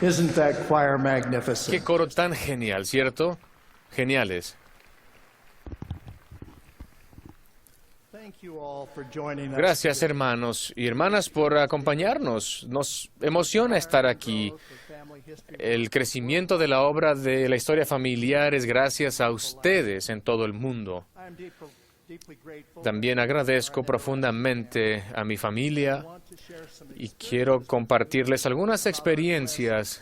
Isn't that choir magnificent? Qué coro tan genial, ¿cierto? Geniales. Thank you all for joining us. Gracias, hermanos y hermanas, por acompañarnos. Nos emociona estar aquí. El crecimiento de la obra de la historia familiar es gracias a ustedes en todo el mundo. I'm deeply grateful. También agradezco profundamente a mi familia y quiero compartirles algunas experiencias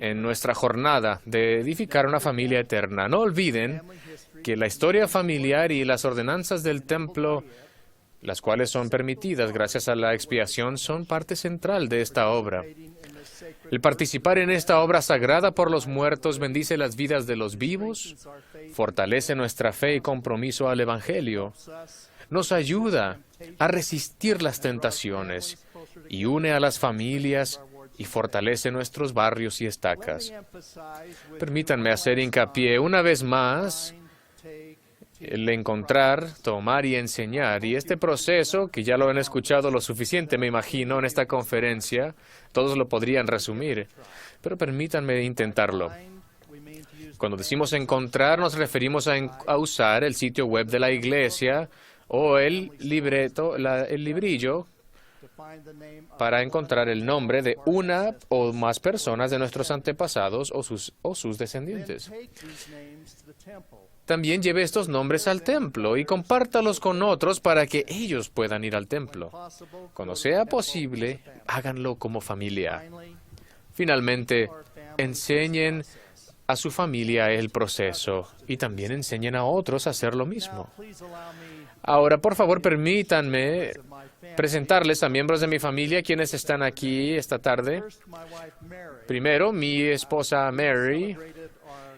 en nuestra jornada de edificar una familia eterna. No olviden que la historia familiar y las ordenanzas del templo, las cuales son permitidas gracias a la expiación, son parte central de esta obra. El participar en esta obra sagrada por los muertos bendice las vidas de los vivos, fortalece nuestra fe y compromiso al Evangelio, nos ayuda a resistir las tentaciones y une a las familias y fortalece nuestros barrios y estacas. Permítanme hacer hincapié una vez más el encontrar, tomar y enseñar. Y este proceso, que ya lo han escuchado lo suficiente, me imagino, en esta conferencia, todos lo podrían resumir, pero permítanme intentarlo. Cuando decimos encontrar, nos referimos a usar el sitio web de la iglesia o el libreto, el librillo, para encontrar el nombre de una o más personas de nuestros antepasados o sus descendientes. También lleve estos nombres al templo y compártalos con otros para que ellos puedan ir al templo. Cuando sea posible, háganlo como familia. Finalmente, enseñen a su familia el proceso y también enseñen a otros a hacer lo mismo. Ahora, por favor, permítanme presentarles a miembros de mi familia quienes están aquí esta tarde. Primero, mi esposa Mary.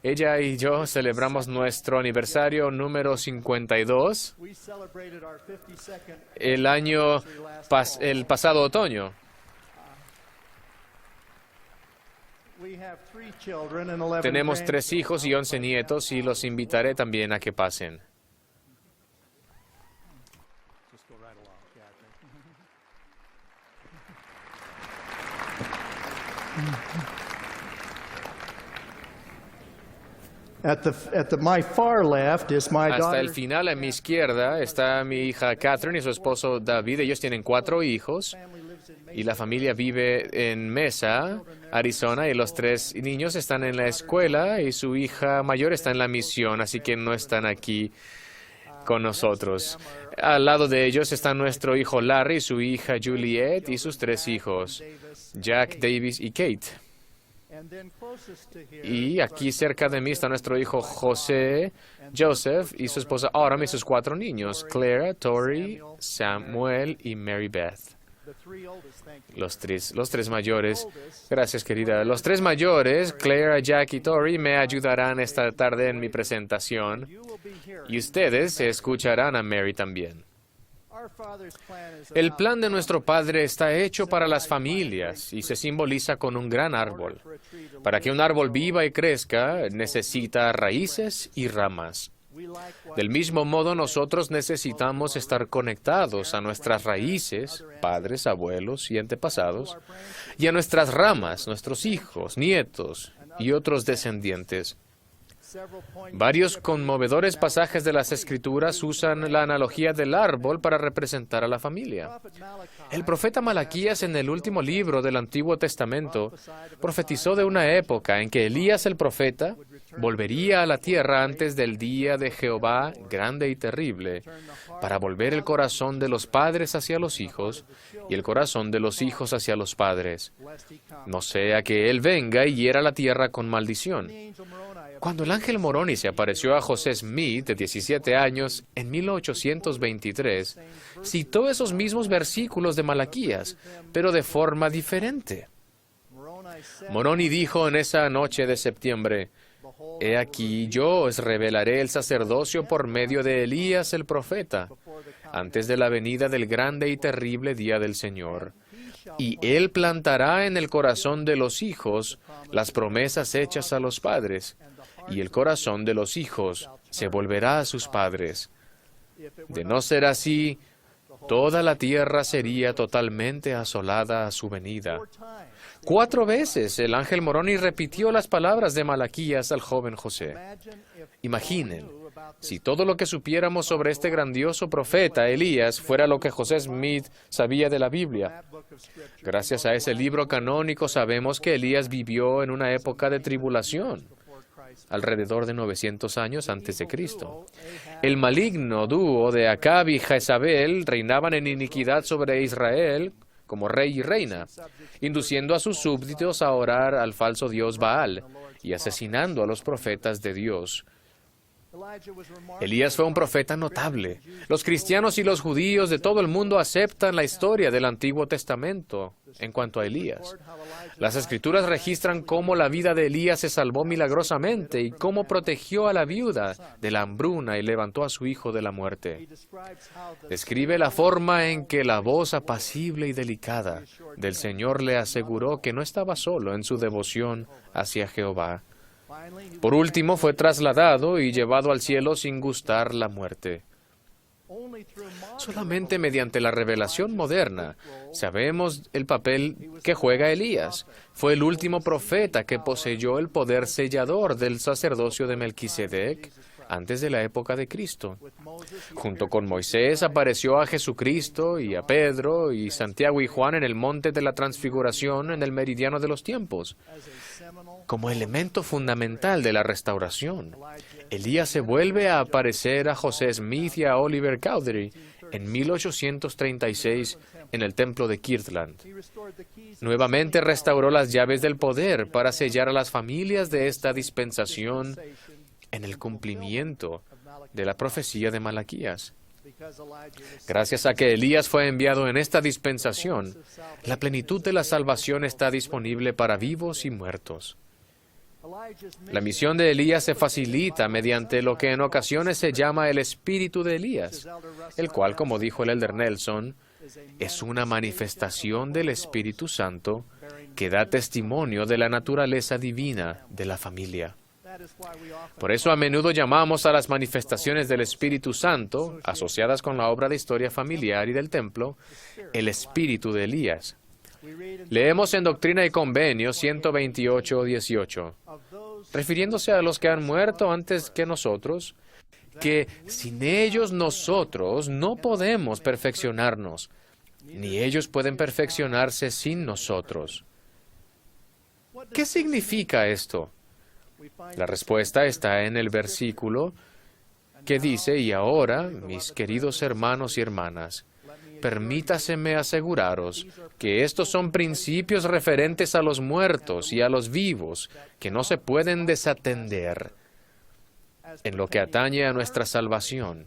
Ella y yo celebramos nuestro aniversario número 52 el pasado otoño. Tenemos 3 hijos y 11 nietos y los invitaré también a que pasen. My far left is my Hasta daughter. el final, a mi izquierda, está mi hija Catherine y su esposo David. Ellos tienen 4 hijos y la familia vive en Mesa, Arizona, y los 3 niños están en la escuela y su hija mayor está en la misión, así que no están aquí con nosotros. Al lado de ellos está nuestro hijo Larry, su hija Juliet y sus 3 hijos, Jack, Davis y Kate. Y aquí cerca de mí está nuestro hijo Joseph y su esposa Autumn y sus 4 niños, Clara, Tori, Samuel y Mary Beth. Los tres mayores, gracias querida, los 3 mayores, Clara, Jack y Tori, me ayudarán esta tarde en mi presentación y ustedes escucharán a Mary también. El plan de nuestro Padre está hecho para las familias y se simboliza con un gran árbol. Para que un árbol viva y crezca, necesita raíces y ramas. Del mismo modo, nosotros necesitamos estar conectados a nuestras raíces, padres, abuelos y antepasados, y a nuestras ramas, nuestros hijos, nietos y otros descendientes. Varios conmovedores pasajes de las Escrituras usan la analogía del árbol para representar a la familia. El profeta Malaquías, en el último libro del Antiguo Testamento, profetizó de una época en que Elías el profeta volvería a la tierra antes del día de Jehová grande y terrible, para volver el corazón de los padres hacia los hijos y el corazón de los hijos hacia los padres, no sea que él venga y hiera la tierra con maldición. Cuando el ángel Moroni se apareció a José Smith, de 17 años, en 1823, citó esos mismos versículos de Malaquías, pero de forma diferente. Moroni dijo en esa noche de septiembre: «He aquí, yo os revelaré el sacerdocio por medio de Elías el profeta, antes de la venida del grande y terrible día del Señor. Y él plantará en el corazón de los hijos las promesas hechas a los padres, y el corazón de los hijos se volverá a sus padres. De no ser así, toda la tierra sería totalmente asolada a su venida. 4 veces el ángel Moroni repitió las palabras de Malaquías al joven José. Imaginen, si todo lo que supiéramos sobre este grandioso profeta, Elías, fuera lo que José Smith sabía de la Biblia. Gracias a ese libro canónico sabemos que Elías vivió en una época de tribulación, alrededor de 900 años antes de Cristo. El maligno dúo de Acab y Jezabel reinaban en iniquidad sobre Israel como rey y reina, induciendo a sus súbditos a orar al falso dios Baal y asesinando a los profetas de Dios. Elías fue un profeta notable. Los cristianos y los judíos de todo el mundo aceptan la historia del Antiguo Testamento en cuanto a Elías. Las Escrituras registran cómo la vida de Elías se salvó milagrosamente y cómo protegió a la viuda de la hambruna y levantó a su hijo de la muerte. Describe la forma en que la voz apacible y delicada del Señor le aseguró que no estaba solo en su devoción hacia Jehová. Por último, fue trasladado y llevado al cielo sin gustar la muerte. Solamente mediante la revelación moderna sabemos el papel que juega Elías. Fue el último profeta que poseyó el poder sellador del sacerdocio de Melquisedec antes de la época de Cristo. Junto con Moisés apareció a Jesucristo y a Pedro y Santiago y Juan en el monte de la Transfiguración en el meridiano de los tiempos. Como elemento fundamental de la restauración, Elías se vuelve a aparecer a José Smith y a Oliver Cowdery en 1836 en el templo de Kirtland. Nuevamente restauró las llaves del poder para sellar a las familias de esta dispensación en el cumplimiento de la profecía de Malaquías. Gracias a que Elías fue enviado en esta dispensación, la plenitud de la salvación está disponible para vivos y muertos. La misión de Elías se facilita mediante lo que en ocasiones se llama el espíritu de Elías, el cual, como dijo el elder Nelson, es una manifestación del Espíritu Santo que da testimonio de la naturaleza divina de la familia. Por eso a menudo llamamos a las manifestaciones del Espíritu Santo, asociadas con la obra de historia familiar y del templo, el espíritu de Elías. Leemos en Doctrina y Convenios 128:18, refiriéndose a los que han muerto antes que nosotros, que sin ellos nosotros no podemos perfeccionarnos, ni ellos pueden perfeccionarse sin nosotros. ¿Qué significa esto? La respuesta está en el versículo que dice, y ahora, mis queridos hermanos y hermanas, permítaseme aseguraros que estos son principios referentes a los muertos y a los vivos que no se pueden desatender en lo que atañe a nuestra salvación,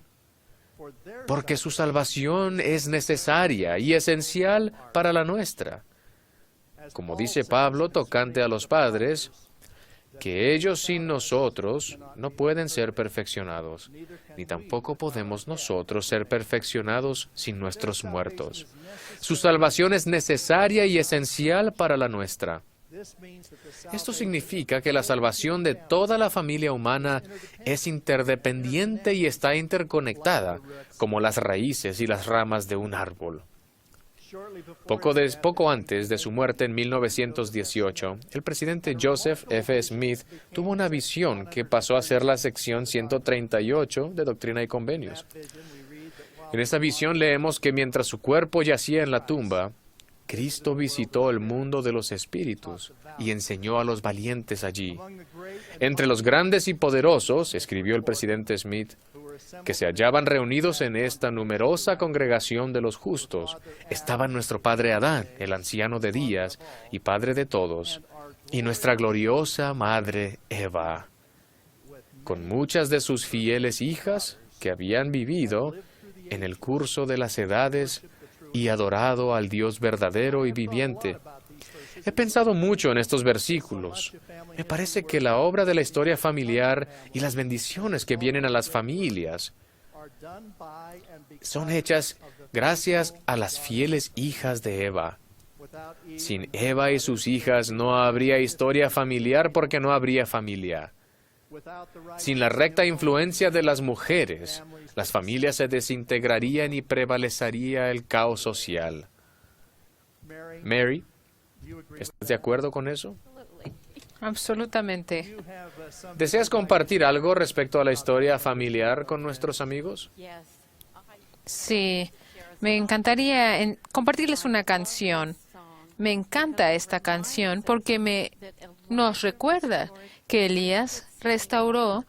porque su salvación es necesaria y esencial para la nuestra. Como dice Pablo tocante a los padres, que ellos sin nosotros no pueden ser perfeccionados, ni tampoco podemos nosotros ser perfeccionados sin nuestros muertos. Su salvación es necesaria y esencial para la nuestra. Esto significa que la salvación de toda la familia humana es interdependiente y está interconectada, como las raíces y las ramas de un árbol. Poco antes de su muerte en 1918, el presidente Joseph F. Smith tuvo una visión que pasó a ser la sección 138 de Doctrina y Convenios. En esta visión leemos que mientras su cuerpo yacía en la tumba, Cristo visitó el mundo de los espíritus y enseñó a los valientes allí. Entre los grandes y poderosos, escribió el presidente Smith, que se hallaban reunidos en esta numerosa congregación de los justos, estaban nuestro padre Adán, el anciano de días y padre de todos, y nuestra gloriosa madre Eva, con muchas de sus fieles hijas que habían vivido en el curso de las edades y adorado al Dios verdadero y viviente. He pensado mucho en estos versículos. Me parece que la obra de la historia familiar y las bendiciones que vienen a las familias son hechas gracias a las fieles hijas de Eva. Sin Eva y sus hijas no habría historia familiar porque no habría familia. Sin la recta influencia de las mujeres, las familias se desintegrarían y prevalecería el caos social. Mary, ¿estás de acuerdo con eso? Absolutamente. ¿Deseas compartir algo respecto a la historia familiar con nuestros amigos? Sí, me encantaría compartirles una canción. Me encanta esta canción porque nos recuerda que Elías restauró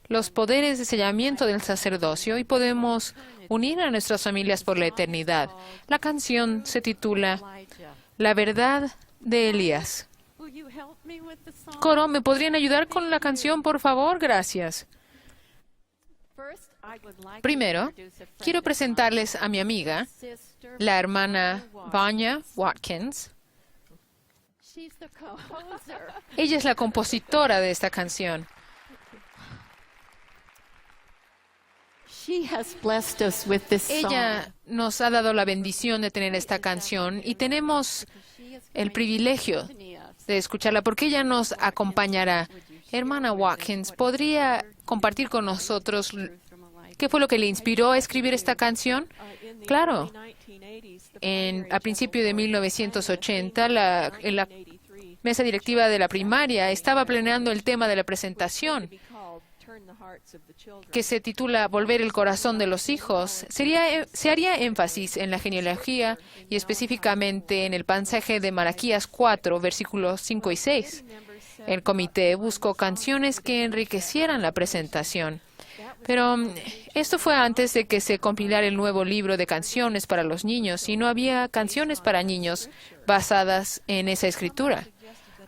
los poderes de sellamiento del sacerdocio y podemos unir a nuestras familias por la eternidad. La canción se titula La verdad de Elías. Coro, ¿me podrían ayudar con la canción, por favor? Gracias. Primero, quiero presentarles a mi amiga, la hermana Vanya Watkins. Ella es la compositora de esta canción. Ella nos ha dado la bendición de tener esta canción y tenemos el privilegio de escucharla porque ella nos acompañará. Hermana Watkins, ¿podría compartir con nosotros qué fue lo que le inspiró a escribir esta canción? Claro. A principios de 1980, en la mesa directiva de la primaria estaba planeando el tema de la presentación, que se titula Volver el corazón de los hijos. Se haría énfasis en la genealogía y específicamente en el pasaje de Malaquías 4, versículos 5 y 6. El comité buscó canciones que enriquecieran la presentación. Pero esto fue antes de que se compilara el nuevo libro de canciones para los niños y no había canciones para niños basadas en esa escritura.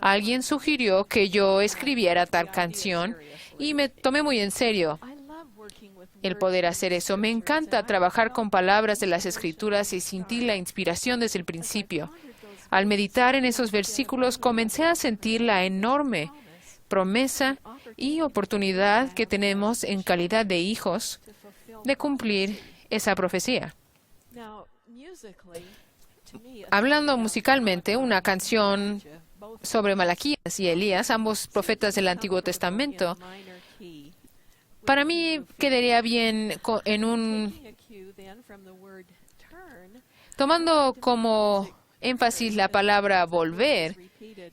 Alguien sugirió que yo escribiera tal canción y me tomé muy en serio el poder hacer eso. Me encanta trabajar con palabras de las escrituras y sentir la inspiración desde el principio. Al meditar en esos versículos comencé a sentir la enorme promesa y oportunidad que tenemos en calidad de hijos de cumplir esa profecía. Hablando musicalmente, una canción sobre Malaquías y Elías, ambos profetas del Antiguo Testamento, para mí quedaría bien tomando como énfasis la palabra volver.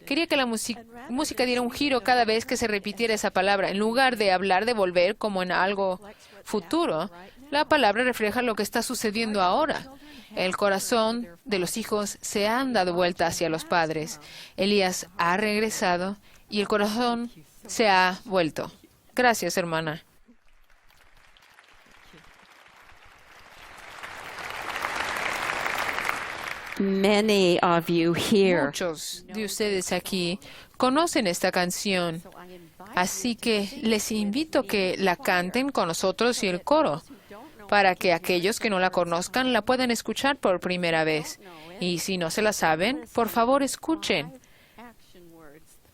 Quería que la música diera un giro cada vez que se repitiera esa palabra. En lugar de hablar de volver como en algo futuro, la palabra refleja lo que está sucediendo ahora. El corazón de los hijos se han dado vuelta hacia los padres. Elías ha regresado y el corazón se ha vuelto. Gracias, hermana. Many of you here. Muchos de ustedes aquí conocen esta canción, así que les invito a que la canten con nosotros y el coro, para que aquellos que no la conozcan la puedan escuchar por primera vez. Y si no se la saben, por favor escuchen.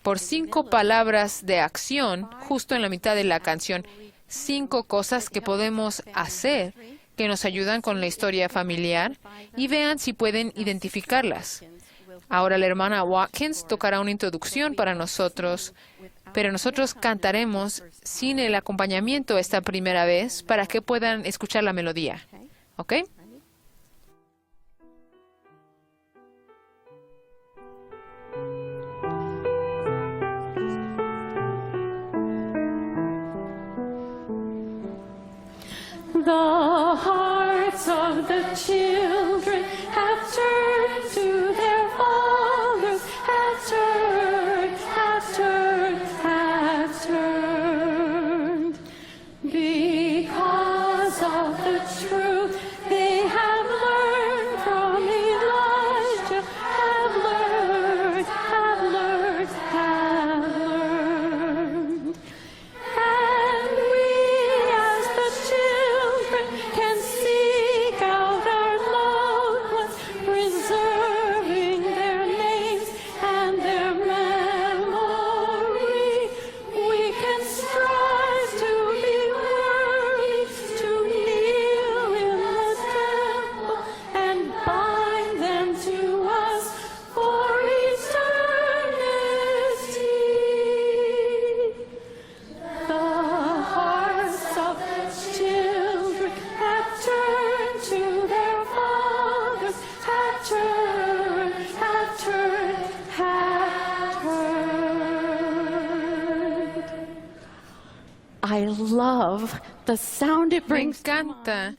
Por 5 palabras de acción, justo en la mitad de la canción, 5 cosas que podemos hacer que nos ayudan con la historia familiar y vean si pueden identificarlas. Ahora la hermana Watkins tocará una introducción para nosotros, pero nosotros cantaremos sin el acompañamiento esta primera vez para que puedan escuchar la melodía. ¿Ok? The hearts of the children have turned to their fathers, have turned, have turned, have turned. Because of the truth they have learned from Elijah, have learned, have learned, have learned. And we as the children can seek out our I love the sound it Me brings to encanta mind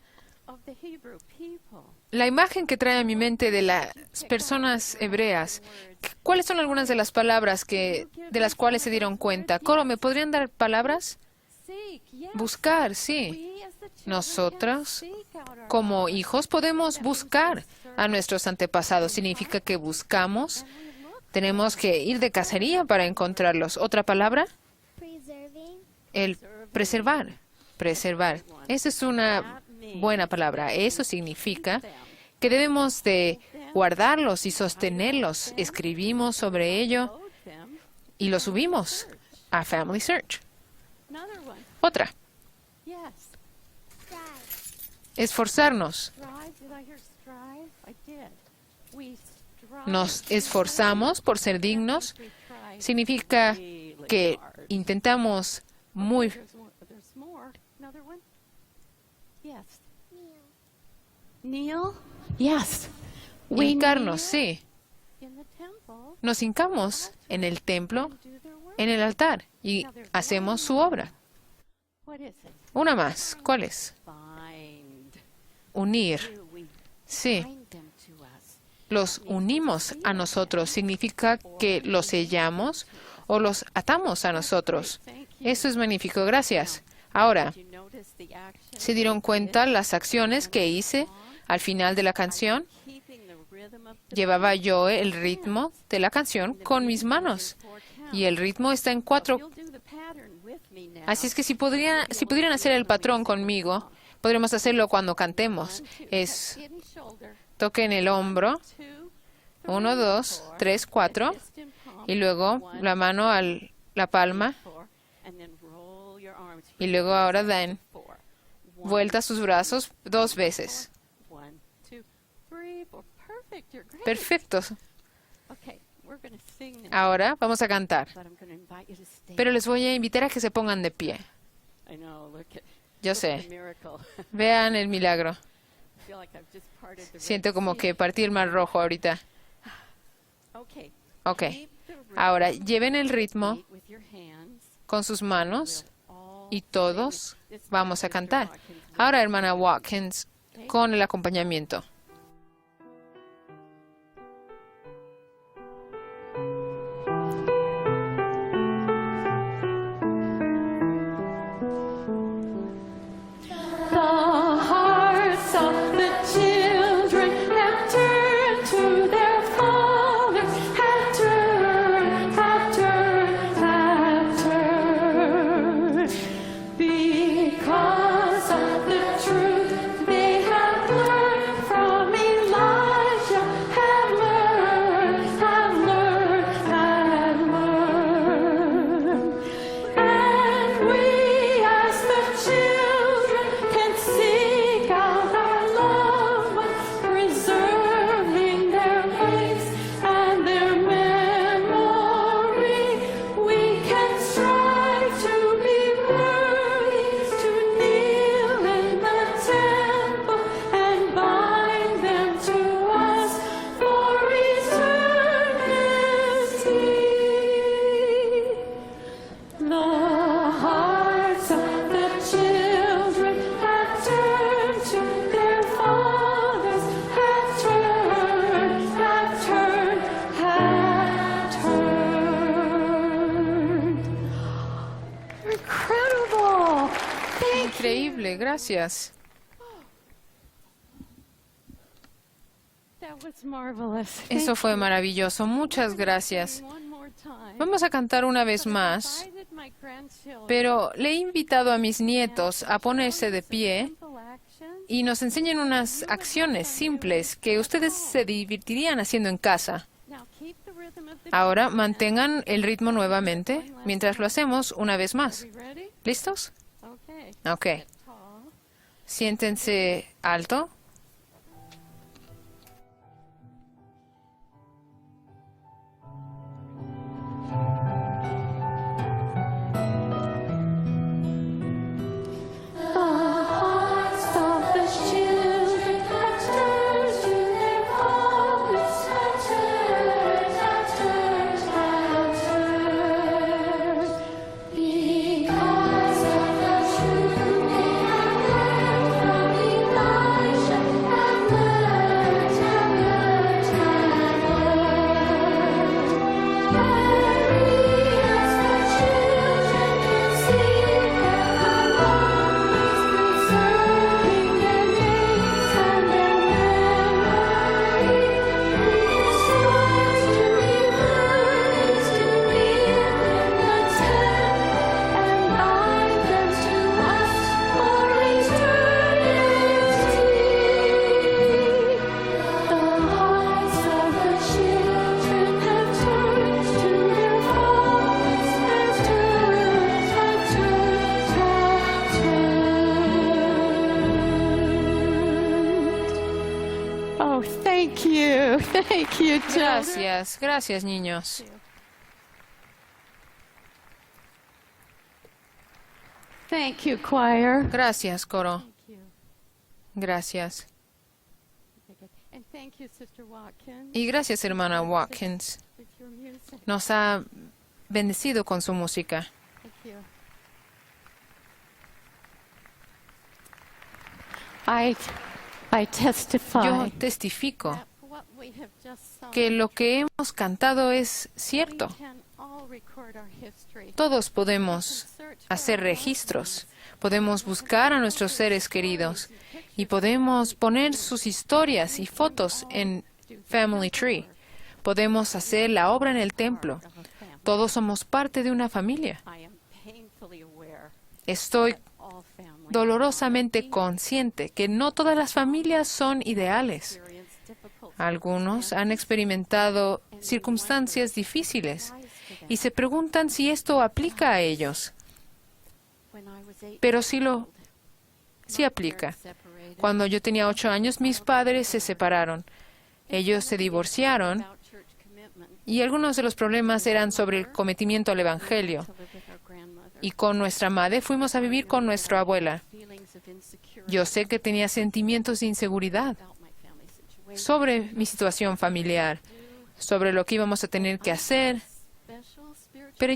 of the Hebrew people. la imagen que trae a mi mente de las personas hebreas. ¿Cuáles son algunas de las palabras de las cuales se dieron cuenta? Coro, ¿me podrían dar palabras? Seek, yes. Buscar, sí. We as the children Nosotros, can seek out our como hijos, podemos buscar a nuestros antepasados. Significa que buscamos. Tenemos que ir de cacería para encontrarlos. ¿Otra palabra? Preserving. El preservar. Preservar. Esa es una buena palabra. Eso significa que debemos de guardarlos y sostenerlos. Escribimos sobre ello load them. y lo subimos a Family Search. Another one. Otra, Yes. Strive. esforzarnos. Strive. Did I hear strive? I did. We strive. Nos esforzamos por ser dignos. We try Significa really que hard. intentamos muy... There's more. Another one? Yes. Kneel. Kneel? Yes. We hincarnos, kneel sí. in the temple Nos hincamos en el templo, and do their work. en el altar, y hacemos su obra. What is it? Una más. ¿Cuál es? Bind. Unir. Do we Sí. bind them to us? Los unimos a nosotros. Significa que los sellamos o los atamos a nosotros. Thank you. Eso es magnífico. Gracias. Ahora, Did you notice the action? ¿se dieron cuenta las acciones que hice al final de la canción? Keeping the rhythm of the Llevaba yo el ritmo de la canción con mis manos. Y el ritmo está en 4. You'll do the pattern with me now. Así es que si pudieran hacer el patrón conmigo, podremos hacerlo cuando cantemos. Es Any shoulder. toquen el hombro, 2, 1, 2, 3, 4, distant palm, y luego la mano a la palma, 4, and then roll your arms. y luego ahora den 4. vuelta a sus brazos 2 veces. 1, 2, 3, 4. Perfect. You're great. Perfecto. Okay, we're going to sing now, Ahora vamos a cantar, but I'm going to invite you to stay. pero les voy a invitar a que se pongan de pie. I know, look at Yo look at the sé, miracle. vean el milagro. I feel like I've just parted the Red Siento como Sea. que partí el mar rojo ahorita. Okay. Ok, Keep the rhythm. ahora lleven el ritmo Beat with your hands. con sus manos We'll all y sing todos with this vamos a Mr. cantar. Watkins. Ahora, hermana Watkins, con el acompañamiento. The hearts of the children have turned to their fathers, have turned, have turned, have turned. Because of the truth they have learned from Elijah, have learned, have learned, have learned. And we as the children can seek out our loved ones, preserving their face and their memory. We can strive to be worthy, to kneel in the temple and bind them to us for eternity. The hearts of the children have turned to their fathers, have turned, have turned, have turned. Incredible! Thank Increíble, gracias. That was marvelous. Eso fue maravilloso. Muchas gracias. One more time. Vamos a cantar una vez más, Invited my grandchildren. pero le he invitado a mis nietos a ponerse de pie Simple actions. y nos enseñen unas acciones simples que ustedes se divertirían haciendo en casa. Now keep the rhythm of the Ahora mantengan el ritmo nuevamente mientras lo hacemos una vez más. We ready? ¿Listos? Okay. Ok. Tall. Siéntense alto. The hearts of the children have turned to their fathers, have turned, have turned, have turned. Because of the you, children. Gracias, gracias, niños. Thank you, choir. Gracias, coro. Thank you. Gracias. Okay, good. And thank you, Sister Watkins, Y gracias, hermana Watkins. with your music. Nos ha bendecido con su música. Thank you. I testify Yo testifico that what we have just sung, que lo que hemos cantado es cierto. we can all record our history. Todos podemos hacer registros, podemos buscar a nuestros seres queridos y podemos poner sus historias y fotos en Family Tree. Podemos hacer la obra en el templo. Of a family. Todos somos parte de una familia. I am painfully aware Estoy all families dolorosamente consciente que no todas las familias son ideales. experience difficult Algunos han experimentado circunstancias difíciles y se preguntan si esto aplica a ellos. when I was 8 Pero sí aplica. separated Cuando yo tenía 8 años, mis padres se separaron. Ellos se divorciaron without church commitment y algunos de los problemas eran sobre el cometimiento al Evangelio. to live with our grandmother. Y con nuestra madre fuimos a vivir con nuestra abuela. Feelings of insecurity Yo sé que tenía sentimientos de inseguridad about my family situation. sobre mi situación familiar, sobre lo que íbamos a tener que hacer, Special spiritual pero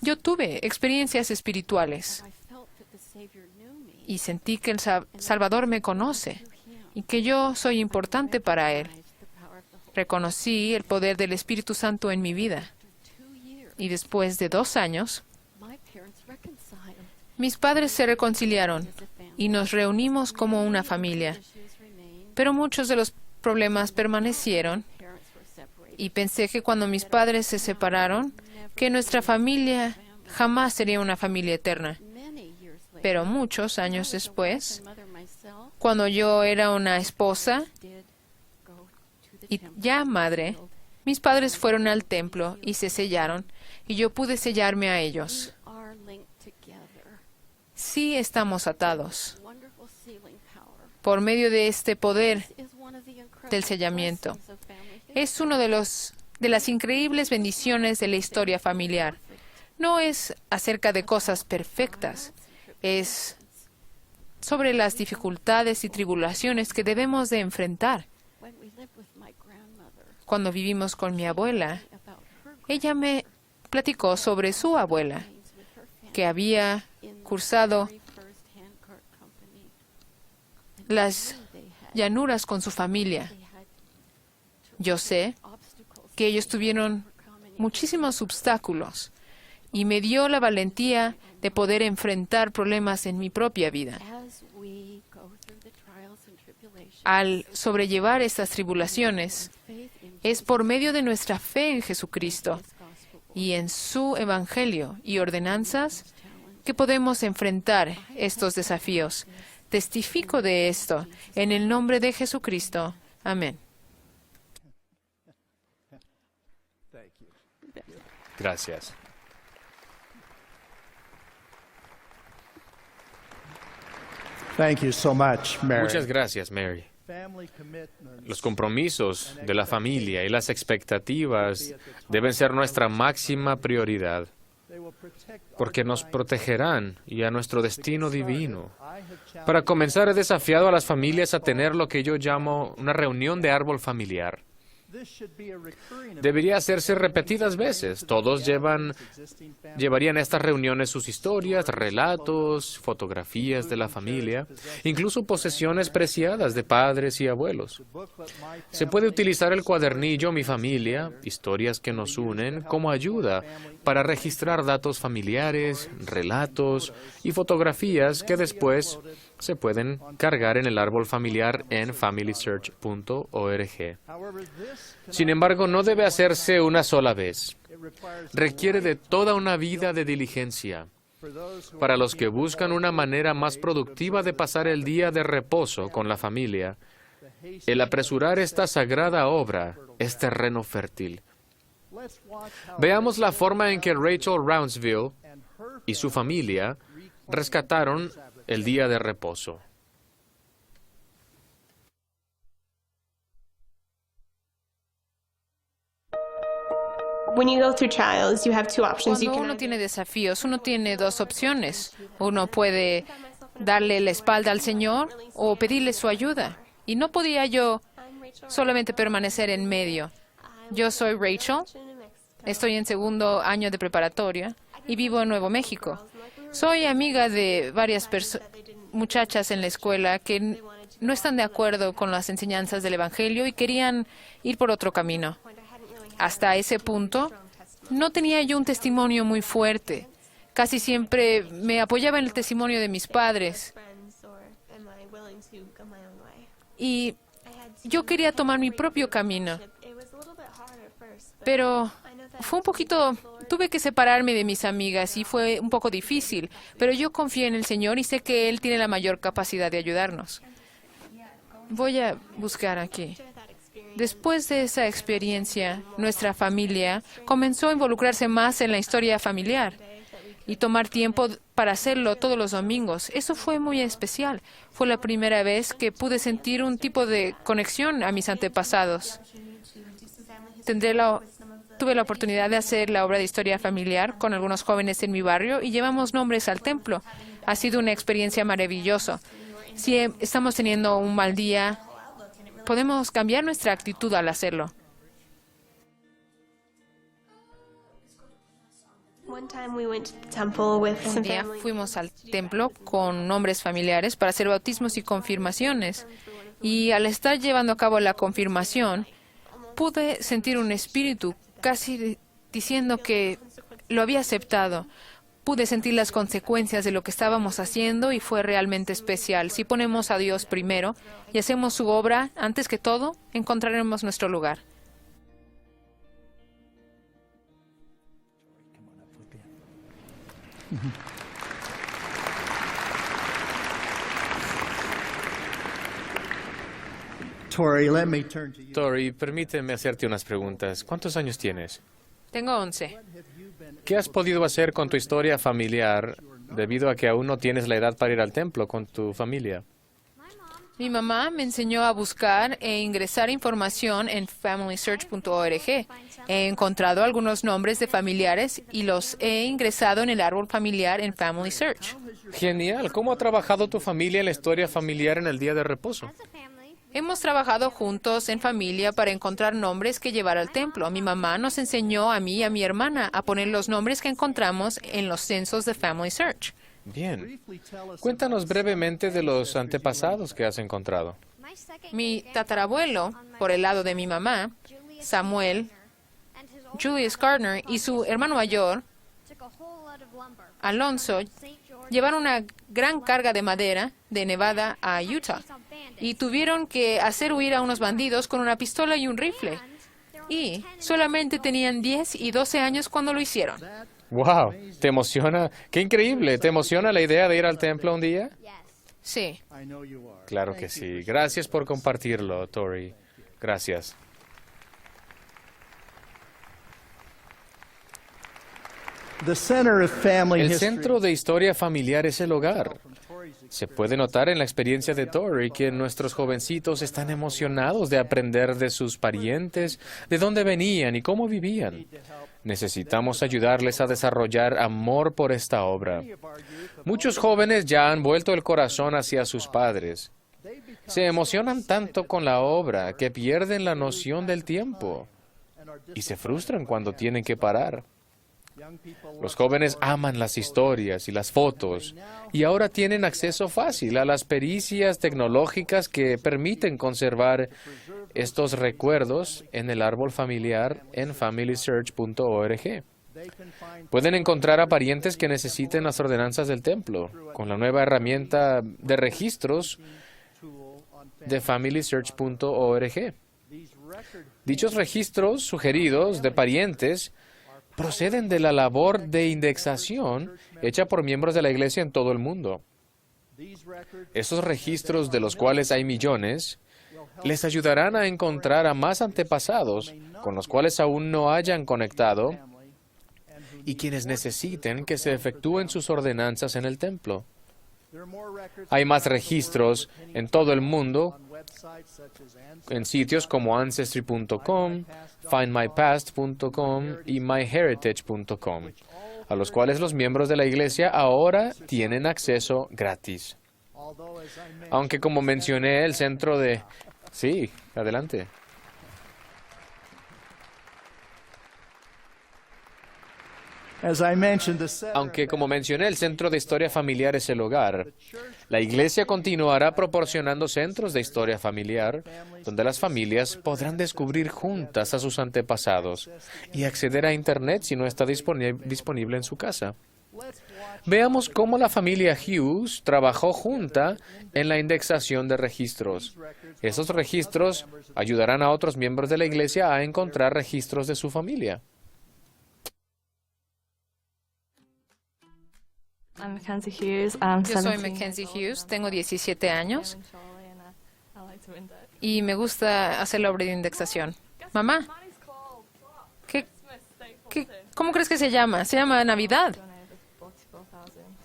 yo tuve experiencias espirituales I felt that the Savior knew me y sentí que el Salvador me conoce through him. y que yo soy importante para Él. Recognized the power of the Holy Reconocí el poder del Espíritu Santo en mi vida Spirit. 2 years, y después de 2 años, my parents reconciled mis padres se reconciliaron as a family. y nos reunimos como una familia. Issues remained. Pero muchos de los problemas permanecieron Parents were separated. y pensé que cuando mis padres se separaron, que nuestra familia jamás sería una familia eterna. Many years later, Pero muchos años después, mother myself cuando yo era una esposa did go to the y temple. ya madre, mis padres fueron al templo y se sellaron y yo pude sellarme a ellos. We are linked together. Sí estamos atados Wonderful sealing power. por medio de este poder. Is one of the incredible Del sellamiento. blessings of family history. Es uno de las increíbles bendiciones de la historia familiar. No es acerca de cosas perfectas, es sobre las dificultades y tribulaciones que debemos de enfrentar. When we lived with my grandmother, Cuando vivimos con mi abuela, about her ella me platicó sobre su abuela, gains with her family que había in the cursado very first handcart company. las They had, llanuras con su familia. they had Yo sé obstacles que ellos tuvieron muchísimos obstáculos y me dio la valentía de poder enfrentar problemas en mi propia vida. as we go through the trials and tribulations. Al sobrellevar estas tribulaciones, Faith in es por medio de nuestra fe en Jesucristo His gospel y en su Evangelio y ordenanzas challenge. que podemos enfrentar estos desafíos. Testifico de esto en el nombre de Jesucristo. Amén. Gracias. Thank you so much, Mary. Muchas gracias, Mary. Family commitments Los compromisos de la familia y las expectativas deben ser nuestra máxima prioridad, they will protect our porque nos divine protegerán y a nuestro destino divino. I have challenged Para comenzar, he desafiado a las familias a tener lo que yo llamo una reunión de árbol familiar. this should be a recurring event Debería hacerse repetidas veces. Todos existing family llevarían a estas reuniones sus historias, relatos, fotografías de la familia, incluso posesiones preciadas de padres y abuelos. booklet My Se puede utilizar el cuadernillo Mi Familia, historias que nos unen, como ayuda para registrar datos familiares, relatos y fotografías que después se pueden cargar en el árbol familiar en familysearch.org. However, this Sin embargo, no debe hacerse una sola vez. it requires Requiere de toda una vida de diligencia. for those who Para los que buscan una manera más productiva de pasar el día de reposo con la familia, el apresurar esta sagrada obra es terreno fértil. let's watch how Veamos la forma en que Rachel Roundsville and her y su familia rescataron el día de reposo. when you go through trials, you have two options. You Cuando can uno either tiene desafíos, uno tiene dos opciones. Uno puede darle la espalda al Señor o pedirle su ayuda. Y no podía yo solamente permanecer en medio. Yo soy Rachel, estoy en segundo año de preparatoria y vivo en Nuevo México. Soy amiga de varias muchachas en la escuela que no están de acuerdo con las enseñanzas del Evangelio y querían ir por otro camino. Hasta ese punto, no tenía yo un testimonio muy fuerte. Casi siempre me apoyaba en el testimonio de mis padres. friends or am I willing to go my own way? Y yo quería tomar mi propio camino. It was a little bit hard at first, but Pero fue un poquito, tuve que separarme de mis amigas y fue un poco difícil. Pero yo confié en el Señor y sé que Él tiene la mayor capacidad de ayudarnos. Voy a buscar aquí. Después de esa experiencia, nuestra familia comenzó a involucrarse más en la historia familiar y tomar tiempo para hacerlo todos los domingos. Eso fue muy especial. Fue la primera vez que pude sentir un tipo de conexión a mis antepasados. Tuve la oportunidad de hacer la obra de historia familiar con algunos jóvenes en mi barrio y llevamos nombres al templo. Ha sido una experiencia maravillosa. Si estamos teniendo un mal día, podemos cambiar nuestra actitud al hacerlo. one time we went to the temple with Un some día family. fuimos al templo con nombres familiares para hacer bautismos y confirmaciones. Y al estar llevando a cabo la confirmación, pude sentir un espíritu casi diciendo que lo había aceptado. Pude sentir las consecuencias de lo que estábamos haciendo y fue realmente especial. Si ponemos a Dios primero y hacemos su obra, antes que todo, encontraremos nuestro lugar. Tori, let me turn to you. Tori, permíteme hacerte unas preguntas. ¿Cuántos años tienes? Tengo 11. ¿Qué has podido hacer con tu historia familiar debido a que aún no tienes la edad para ir al templo con tu familia? Mi mamá me enseñó a buscar e ingresar información en familysearch.org. He encontrado algunos nombres de familiares y los he ingresado en el árbol familiar en Family Search. Genial. ¿Cómo ha trabajado tu familia en la historia familiar en el día de reposo? Hemos trabajado juntos en familia para encontrar nombres que llevar al templo. Mi mamá nos enseñó a mí y a mi hermana a poner los nombres que encontramos en los censos de Family Search. Bien. Cuéntanos brevemente de los antepasados que has encontrado. Mi tatarabuelo, por el lado de mi mamá, Samuel, Julius Gardner y su hermano mayor, Alonso, llevaron una gran carga de madera de Nevada a Utah y tuvieron que hacer huir a unos bandidos con una pistola y un rifle. Y solamente tenían 10 y 12 años cuando lo hicieron. ¡Wow! ¿Te emociona? ¡Qué increíble! ¿Te emociona la idea de ir al templo un día? Sí. I know you are. Claro que sí. Gracias por compartirlo, Tori. Gracias. The Center of Family El History. Centro de Historia Familiar es el hogar. Se puede notar en la experiencia de Tori que nuestros jovencitos están emocionados de aprender de sus parientes, de dónde venían y cómo vivían. Necesitamos ayudarles a desarrollar amor por esta obra. Muchos jóvenes ya han vuelto el corazón hacia sus padres. Se emocionan tanto con la obra que pierden la noción del tiempo y se frustran cuando tienen que parar. Los jóvenes aman las historias y las fotos y ahora tienen acceso fácil a las pericias tecnológicas que permiten conservar estos recuerdos en el árbol familiar en familysearch.org. Pueden encontrar a parientes que necesiten las ordenanzas del templo con la nueva herramienta de registros de familysearch.org. Dichos registros sugeridos de parientes proceden de la labor de indexación hecha por miembros de la Iglesia en todo el mundo. Esos registros, de los cuales hay millones, les ayudarán a encontrar a más antepasados con los cuales aún no hayan conectado y quienes necesiten que se efectúen sus ordenanzas en el templo. Hay más registros en todo el mundo en sitios como Ancestry.com, FindMyPast.com y MyHeritage.com, a los cuales los miembros de la Iglesia ahora tienen acceso gratis. Aunque como mencioné, el centro de... Sí, adelante. Aunque, como mencioné, el Centro de Historia Familiar es el hogar, la Iglesia continuará proporcionando centros de historia familiar donde las familias podrán descubrir juntas a sus antepasados y acceder a Internet si no está disponible en su casa. Veamos cómo la familia Hughes trabajó junta en la indexación de registros. Esos registros ayudarán a otros miembros de la Iglesia a encontrar registros de su familia. Yo soy Mackenzie Hughes, tengo 17 años y me gusta hacer la obra de indexación. Mamá, ¿cómo crees que se llama? Se llama Navidad.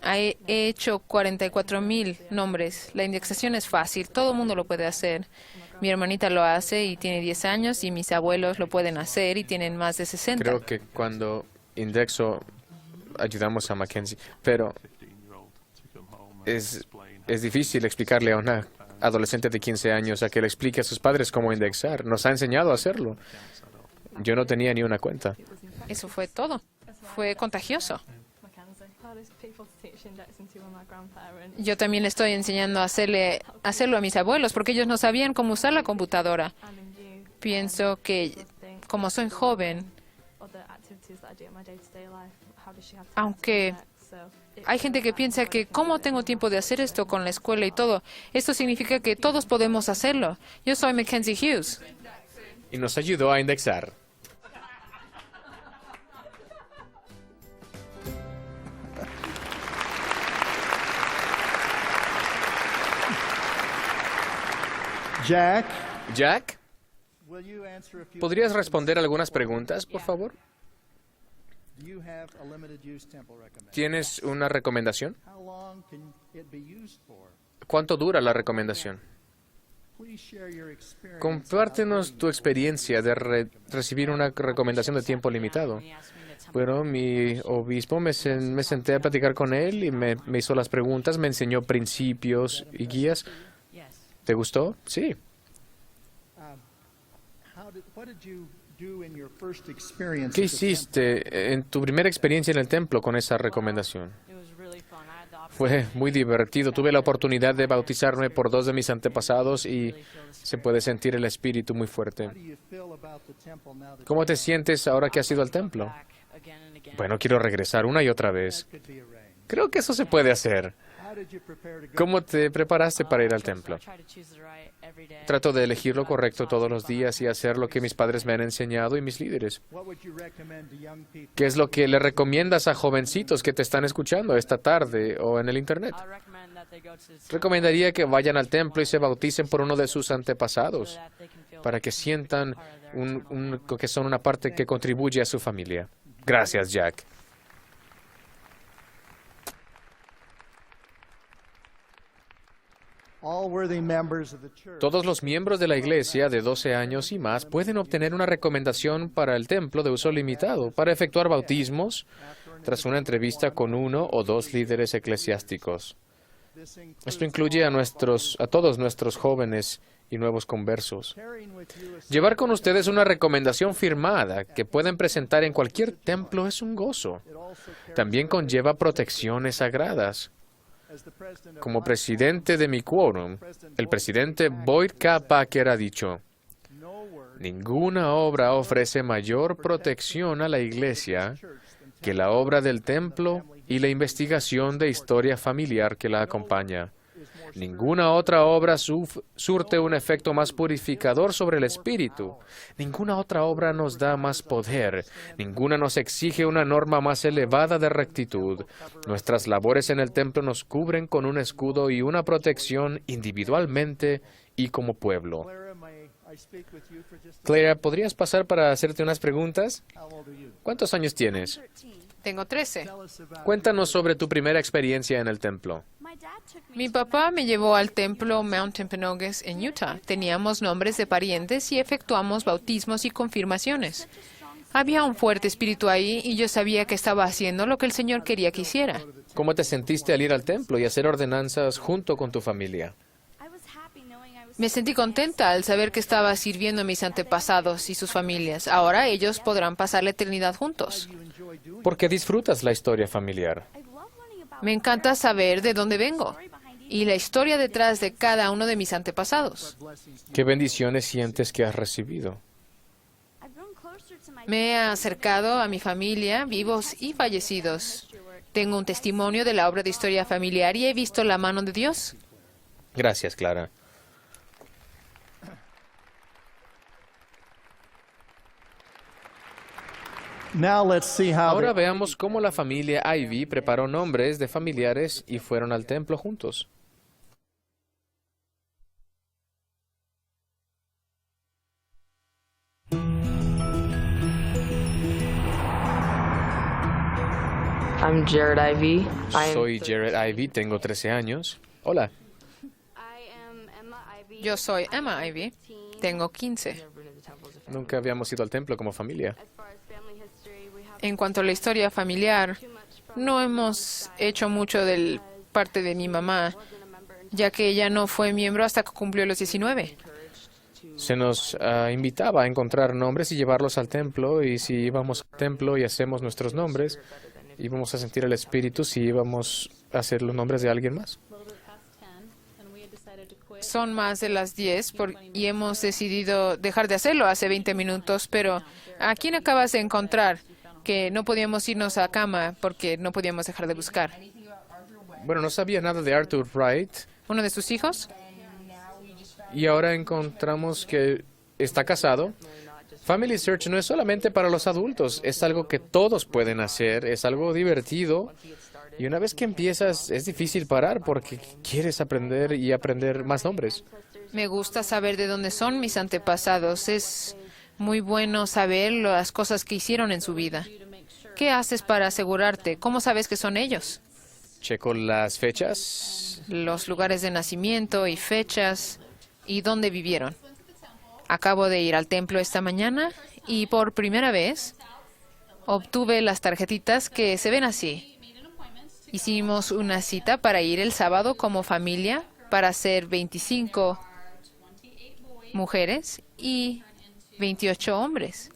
He hecho 44,000 nombres. La indexación es fácil, todo el mundo lo puede hacer. Mi hermanita lo hace y tiene 10 años y mis abuelos lo pueden hacer y tienen más de 60. Creo que cuando indexo ayudamos a Mackenzie, pero es difícil explicarle a una adolescente de 15 años a que le explique a sus padres cómo indexar. Nos ha enseñado a hacerlo. Yo no tenía ni una cuenta. Eso fue todo. Fue contagioso. Yo también le estoy enseñando a hacerlo a mis abuelos porque ellos no sabían cómo usar la computadora. Pienso que como soy joven, aunque hay gente que piensa que ¿cómo tengo tiempo de hacer esto con la escuela y todo? Esto significa que todos podemos hacerlo. Yo soy Mackenzie Hughes. Y nos ayudó a indexar. Jack, ¿podrías responder algunas preguntas, por favor? ¿Tienes una recomendación? ¿Cuánto dura la recomendación? Compártenos tu experiencia de recibir una recomendación de tiempo limitado. Bueno, mi obispo me senté a platicar con él y me hizo las preguntas, me enseñó principios y guías. ¿Te gustó? Sí. ¿Qué hiciste en tu primera experiencia en el templo con esa recomendación? Fue muy divertido. Tuve la oportunidad de bautizarme por 2 de mis antepasados y se puede sentir el espíritu muy fuerte. ¿Cómo te sientes ahora que has ido al templo? Bueno, quiero regresar una y otra vez. Creo que eso se puede hacer. ¿Cómo te preparaste para ir al templo? Trato de elegir lo correcto todos los días y hacer lo que mis padres me han enseñado y mis líderes. ¿Qué es lo que le recomiendas a jovencitos que te están escuchando esta tarde o en el Internet? Recomendaría que vayan al templo y se bauticen por uno de sus antepasados para que sientan que son una parte que contribuye a su familia. Gracias, Jack. Todos los miembros de la Iglesia de 12 años y más pueden obtener una recomendación para el templo de uso limitado para efectuar bautismos tras una entrevista con 1 o 2 líderes eclesiásticos. Esto incluye a todos nuestros jóvenes y nuevos conversos. Llevar con ustedes una recomendación firmada que pueden presentar en cualquier templo es un gozo. También conlleva protecciones sagradas. Como presidente de mi quórum, el presidente Boyd K. Packer ha dicho: ninguna obra ofrece mayor protección a la Iglesia que la obra del templo y la investigación de historia familiar que la acompaña. Ninguna otra obra surte un efecto más purificador sobre el espíritu. Ninguna otra obra nos da más poder. Ninguna nos exige una norma más elevada de rectitud. Nuestras labores en el templo nos cubren con un escudo y una protección individualmente y como pueblo. Clara, ¿podrías pasar para hacerte unas preguntas? ¿Cuántos años tienes? Tengo 13. Cuéntanos sobre tu primera experiencia en el templo. Mi papá me llevó al templo Mount Timpanogos en Utah. Teníamos nombres de parientes y efectuamos bautismos y confirmaciones. Había un fuerte espíritu ahí y yo sabía que estaba haciendo lo que el Señor quería que hiciera. ¿Cómo te sentiste al ir al templo y hacer ordenanzas junto con tu familia? Me sentí contenta al saber que estaba sirviendo a mis antepasados y sus familias. Ahora ellos podrán pasar la eternidad juntos. ¿Por qué disfrutas la historia familiar? Me encanta saber de dónde vengo y la historia detrás de cada uno de mis antepasados. ¿Qué bendiciones sientes que has recibido? Me he acercado a mi familia, vivos y fallecidos. Tengo un testimonio de la obra de historia familiar y he visto la mano de Dios. Gracias, Clara. Now let's see how Ahora veamos cómo la familia Ivy preparó nombres de familiares y fueron al templo juntos. I'm Jared Ivy. Soy Jared Ivy, tengo 13 años. Hola. Yo soy Emma Ivy, tengo 15. Nunca habíamos ido al templo como familia. En cuanto a la historia familiar, no hemos hecho mucho de parte de mi mamá, ya que ella no fue miembro hasta que cumplió los 19. Se nos invitaba a encontrar nombres y llevarlos al templo, y si íbamos al templo y hacemos nuestros nombres, íbamos a sentir el espíritu si íbamos a hacer los nombres de alguien más. Son más de las 10 y hemos decidido dejar de hacerlo hace 20 minutos, pero ¿a quién acabas de encontrar? Que no podíamos irnos a cama porque no podíamos dejar de buscar. Bueno, no sabía nada de Arthur Wright, ¿Uno de sus hijos? y ahora encontramos que está casado. Family Search no es solamente para los adultos, es algo que todos pueden hacer, es algo divertido. Y una vez que empiezas, es difícil parar porque quieres aprender y aprender más nombres. Me gusta saber de dónde son mis antepasados. Es muy bueno saber las cosas que hicieron en su vida. ¿Qué haces para asegurarte? ¿Cómo sabes que son ellos? Checo las fechas. Los lugares de nacimiento y fechas y dónde vivieron. Acabo de ir al templo esta mañana y por primera vez obtuve las tarjetitas que se ven así. Hicimos una cita para ir el sábado como familia para ser 25 mujeres y 28 hombres.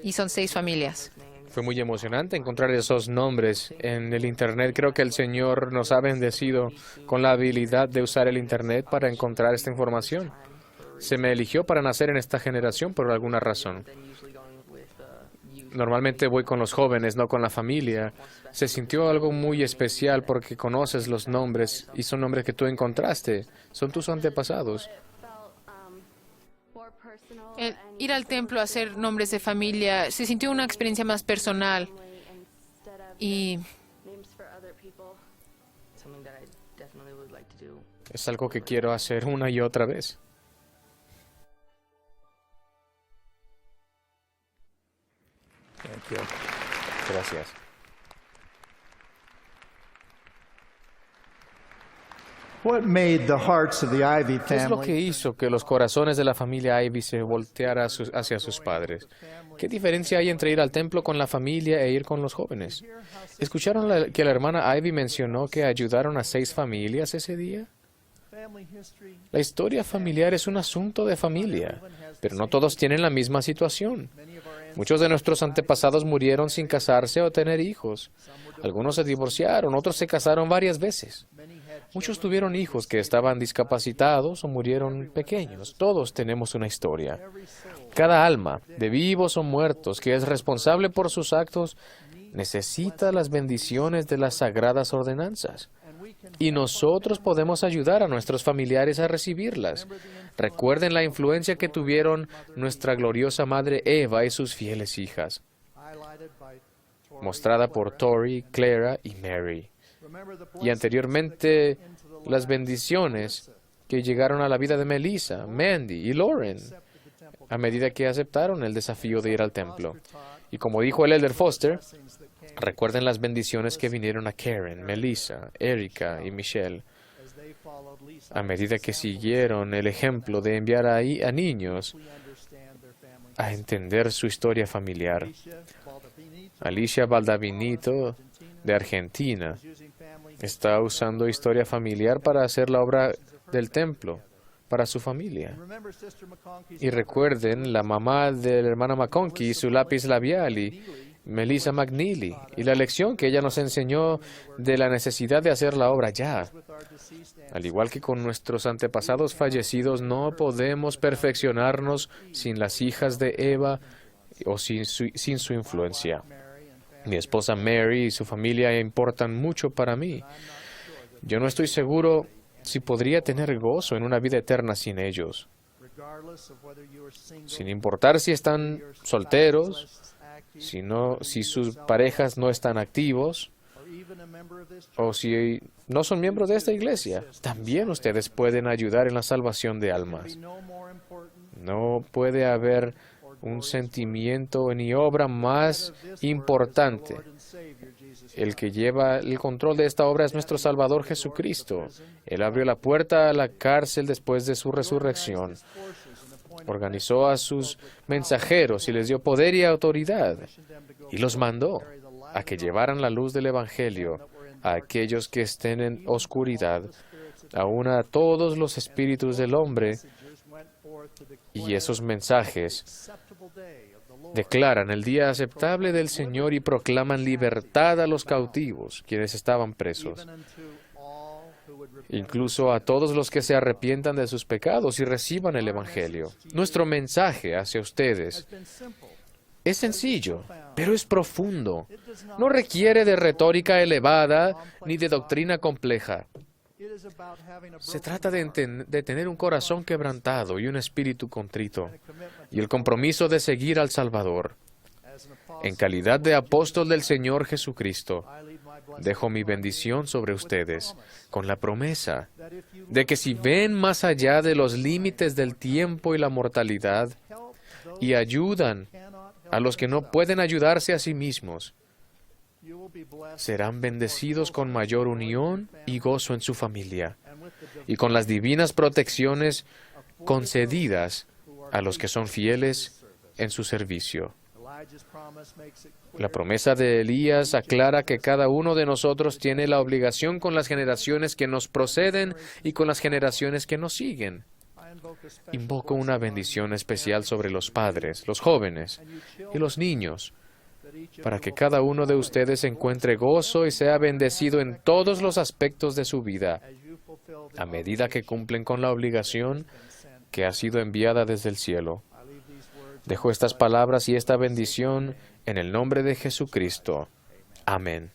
Y son 6 familias. Fue muy emocionante encontrar esos nombres en el Internet. Creo que el Señor nos ha bendecido con la habilidad de usar el Internet para encontrar esta información. Se me eligió para nacer en esta generación por alguna razón. Normalmente voy con los jóvenes, no con la familia. Se sintió algo muy especial porque conoces los nombres y son nombres que tú encontraste. Son tus antepasados. Ir al templo a hacer nombres de familia se sintió una experiencia más personal y Es algo que quiero hacer una y otra vez. Gracias. What made the hearts of the Ivy ¿Qué es lo que family hizo que los corazones de la familia Ivy se voltearan hacia sus padres? ¿Qué diferencia hay entre ir al templo con la familia e ir con los jóvenes? ¿Escucharon que la hermana Ivy mencionó que ayudaron a 6 familias ese día? La historia familiar es un asunto de familia, pero no todos tienen la misma situación. Muchos de nuestros antepasados murieron sin casarse o tener hijos. Algunos se divorciaron, otros se casaron varias veces. Muchos tuvieron hijos que estaban discapacitados o murieron pequeños. Todos tenemos una historia. Cada alma, de vivos o muertos, que es responsable por sus actos, necesita las bendiciones de las sagradas ordenanzas. Y nosotros podemos ayudar a nuestros familiares a recibirlas. Recuerden la influencia que tuvieron nuestra gloriosa madre Eva y sus fieles hijas, mostrada por Tori, Clara y Mary. Y anteriormente, las bendiciones que llegaron a la vida de Melissa, Mandy y Lauren, a medida que aceptaron el desafío de ir al templo. Y como dijo el Elder Foster, recuerden las bendiciones que vinieron a Karen, Melissa, Erika y Michelle as they followed Lisa a medida que siguieron el ejemplo de enviar a niños understand their family. a entender su historia familiar. Alicia Baldavinito Alicia Baldavinito, de Argentina, using family está usando historia familiar para hacer la obra del templo para su familia. remember Sister McConkey's Y recuerden la mamá de la hermana McConkie y su lápiz labial, y Melissa McNeely, y la lección que ella nos enseñó de la necesidad de hacer la obra ya. with our deceased aunt. Al igual que con nuestros antepasados fallecidos, no podemos perfeccionarnos sin las hijas de Eva o sin su influencia. Mi esposa Mary y su familia importan mucho para mí. Yo no estoy seguro si podría tener gozo en una vida eterna sin ellos. Regardless of whether you are single Sin importar si están solteros, si sus parejas no están activos, or even a member of this o si no son miembros de esta iglesia, también ustedes pueden ayudar en la salvación de almas. no more important No puede haber un sentimiento ni obra más importante. Lord and Savior Jesus. El que lleva el control de esta obra es nuestro Salvador Jesucristo. Él abrió la puerta a la cárcel después de su resurrección. Organizó a sus mensajeros y les dio poder y autoridad. Y los mandó a que llevaran la luz del Evangelio a aquellos que estén en oscuridad, aún a todos los espíritus del hombre. Y esos mensajes Acceptable day of the Lord. declaran el día aceptable del Señor y proclaman libertad a los cautivos, quienes estaban presos, Even unto all who would repent. incluso a todos los que se arrepientan de sus pecados y reciban el Evangelio. Nuestro mensaje hacia ustedes Been simple. es sencillo, pero es profundo. No requiere de retórica elevada ni de doctrina compleja. It is about having a Se broken trata de tener un corazón quebrantado y un espíritu contrito, commitment y el compromiso de seguir al Salvador. as an apostle. En calidad de apóstol del Señor Jesucristo, I leave my blessing dejo mi bendición sobre ustedes, con la promesa that if you de que si ven más allá de los límites del tiempo y la mortalidad help those y ayudan cannot help a los que no pueden ayudarse a sí mismos, you will be blessed serán bendecidos con mayor unión y gozo en su familia, and with the y con las divinas protecciones concedidas a los que son fieles en su servicio. Elijah's promise makes it La promesa de Elías aclara que cada uno de nosotros tiene la obligación con las generaciones que nos proceden y con las generaciones que nos siguen. I invoke a special Invoco una bendición especial sobre los padres, los jóvenes y los niños, that each of para que cada uno de ustedes encuentre gozo y sea bendecido en todos los aspectos de su vida, as you fulfill the a medida que cumplen con la obligación que ha sido enviada desde el cielo. I leave these words Dejo estas palabras y esta bendición en el nombre de Jesucristo. Amén.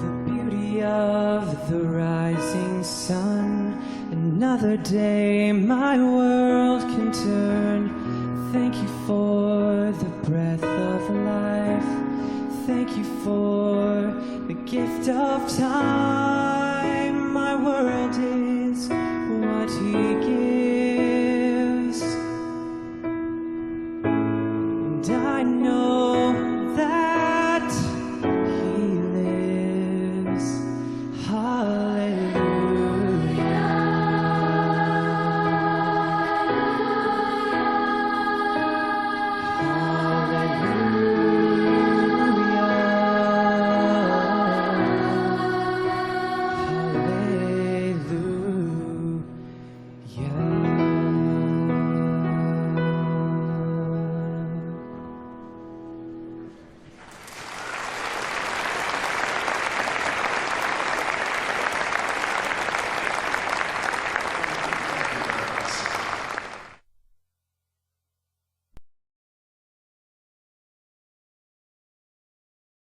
The beauty of the rising sun. Another day my world can turn. know